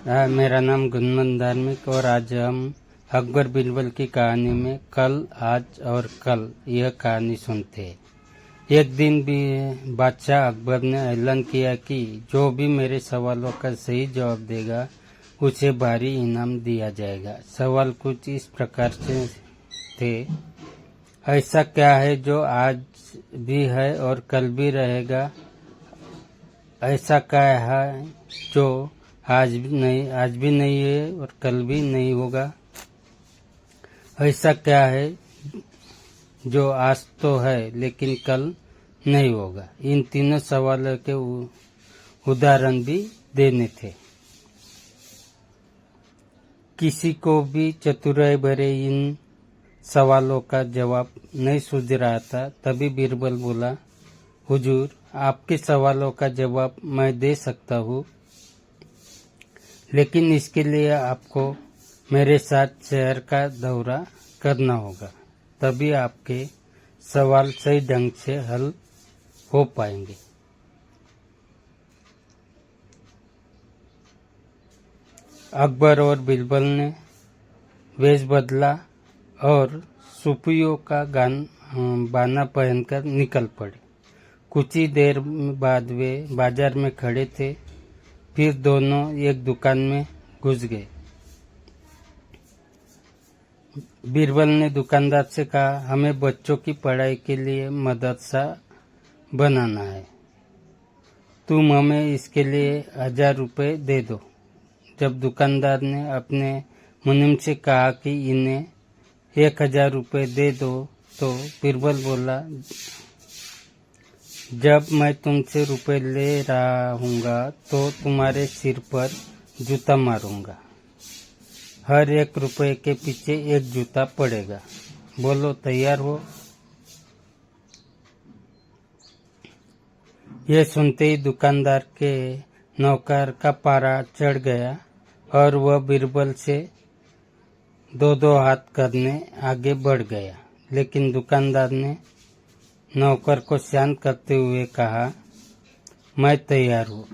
मेरा नाम गुनमन धार्मिक और आज हम अकबर बिरबल की कहानी में कल, आज और कल यह कहानी सुनते हैं। एक दिन भी बादशाह अकबर ने ऐलान किया कि जो भी मेरे सवालों का सही जवाब देगा उसे भारी इनाम दिया जाएगा। सवाल कुछ इस प्रकार से थे, ऐसा क्या है जो आज भी है और कल भी रहेगा? ऐसा क्या है जो आज भी नहीं है और कल भी नहीं होगा? ऐसा क्या है जो आज तो है लेकिन कल नहीं होगा? इन तीनों सवालों के उदाहरण भी देने थे। किसी को भी चतुराई भरे इन सवालों का जवाब नहीं सूझ रहा था। तभी बिरबल बोला, हुजूर, आपके सवालों का जवाब मैं दे सकता हूँ, लेकिन इसके लिए आपको मेरे साथ शहर का दौरा करना होगा, तभी आपके सवाल सही ढंग से हल हो पाएंगे। अकबर और बिरबल ने वेश बदला और सूफियों का बाना पहनकर निकल पड़े। कुछ ही देर बाद वे बाजार में खड़े थे। फिर दोनों एक दुकान में घुस गए। बिरबल ने दुकानदार से कहा, हमें बच्चों की पढ़ाई के लिए मदरसा बनाना है, तुम हमें इसके लिए 1000 रुपये दे दो। जब दुकानदार ने अपने मुनीम से कहा कि इन्हें 1000 रुपये दे दो, तो बिरबल बोला, जब मैं तुमसे रुपए ले रहा हूँगा तो तुम्हारे सिर पर जूता मारूंगा। हर 1 रुपये के पीछे 1 जूता पड़ेगा। बोलो, तैयार हो? यह सुनते ही दुकानदार के नौकर का पारा चढ़ गया और वह बिरबल से 2-2 हाथ करने आगे बढ़ गया। लेकिन दुकानदार ने नौकर को शांत करते हुए कहा, मैं तैयार हूँ,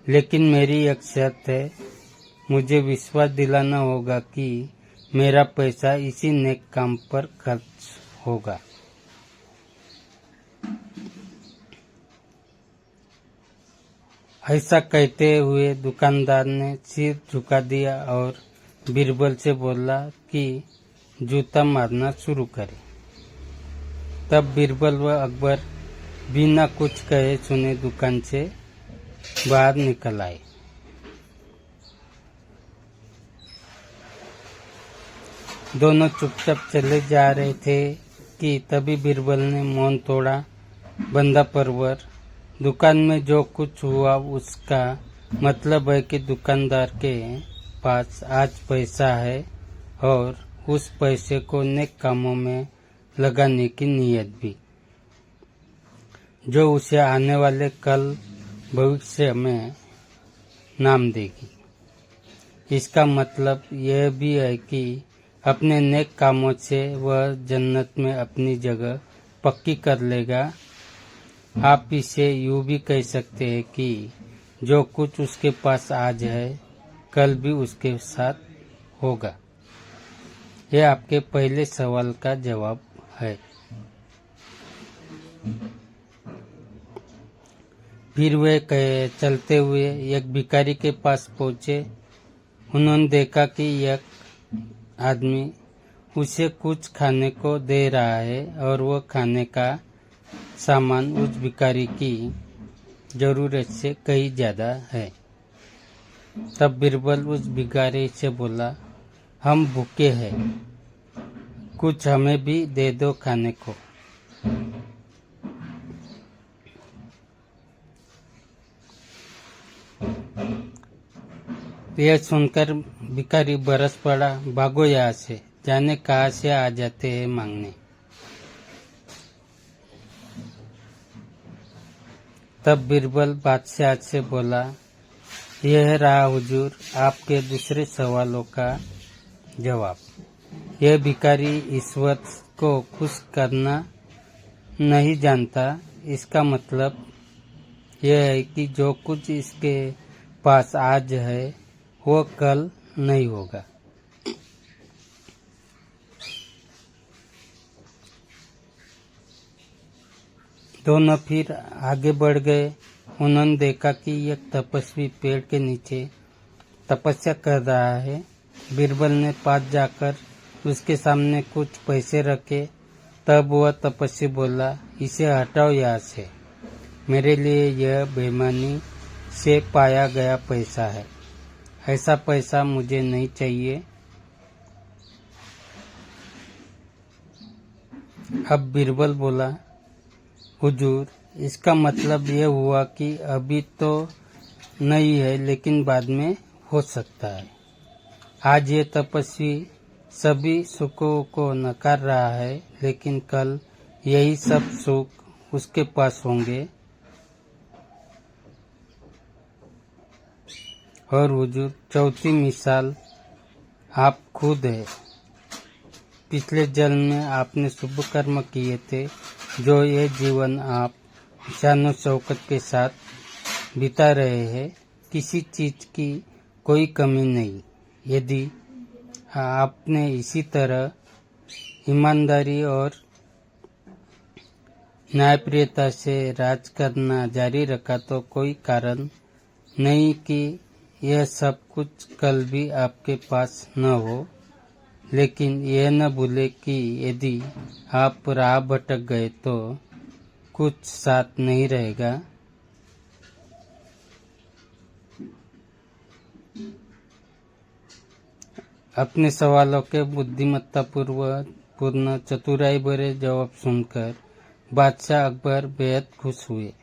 लेकिन मेरी एक शर्त है। मुझे विश्वास दिलाना होगा कि मेरा पैसा इसी नेक काम पर खर्च होगा। ऐसा कहते हुए दुकानदार ने सिर झुका दिया और बिरबल से बोला कि जूता मारना शुरू करे। तब बिरबल व अकबर बिना कुछ कहे सुने दुकान से बाहर निकल आए। दोनों चुपचाप चले जा रहे थे कि तभी बिरबल ने मौन तोड़ा। बंदा परवर, दुकान में जो कुछ हुआ उसका मतलब है कि दुकानदार के पास आज पैसा है और उस पैसे को नेक कामों में लगाने की नीयत भी, जो उसे आने वाले कल भविष्य में नाम देगी। इसका मतलब यह भी है कि अपने नेक कामों से वह जन्नत में अपनी जगह पक्की कर लेगा। आप इसे यूं भी कह सकते हैं कि जो कुछ उसके पास आज है कल भी उसके साथ होगा। यह आपके पहले सवाल का जवाब है। फिर वे चलते हुए एक भिखारी के पास पहुंचे। उन्होंने देखा कि एक आदमी उसे कुछ खाने को दे रहा है और वह खाने का सामान उस भिखारी की जरूरत से कहीं ज्यादा है। तब बिरबल उस भिखारी से बोला, हम भूखे हैं, कुछ हमें भी दे दो खाने को। यह सुनकर भिखारी बरस पड़ा, भागो यहाँ से, जाने कहाँ से आ जाते हैं मांगने। तब बिरबल बादशाह से बोला, यह रहा हुजूर आपके दूसरे सवालों का जवाब। यह भिखारी ईश्वर को खुश करना नहीं जानता। इसका मतलब यह है कि जो कुछ इसके पास आज है वो कल नहीं होगा। दोनों फिर आगे बढ़ गए। उन्होंने देखा कि एक तपस्वी पेड़ के नीचे तपस्या कर रहा है। बीरबल ने पास जाकर उसके सामने कुछ पैसे रखे। तब वह तपस्वी बोला, इसे हटाओ यहाँ से, मेरे लिए यह बेईमानी से पाया गया पैसा है, ऐसा पैसा मुझे नहीं चाहिए। अब बीरबल बोला, हुजूर, इसका मतलब यह हुआ कि अभी तो नहीं है, लेकिन बाद में हो सकता है। आज ये तपस्वी सभी सुखों को नकार रहा है, लेकिन कल यही सब सुख उसके पास होंगे। और हुजूर, चौथी मिसाल आप खुद है। पिछले जन्म में आपने शुभ कर्म किए थे, जो ये जीवन आप शानो शौकत के साथ बिता रहे हैं। किसी चीज की कोई कमी नहीं। यदि आपने इसी तरह ईमानदारी और न्यायप्रियता से राज करना जारी रखा तो कोई कारण नहीं कि यह सब कुछ कल भी आपके पास न हो। लेकिन यह न भूले कि यदि आप राह भटक गए तो कुछ साथ नहीं रहेगा। अपने सवालों के बुद्धिमत्तापूर्ण चतुराई भरे जवाब सुनकर बादशाह अकबर बेहद खुश हुए।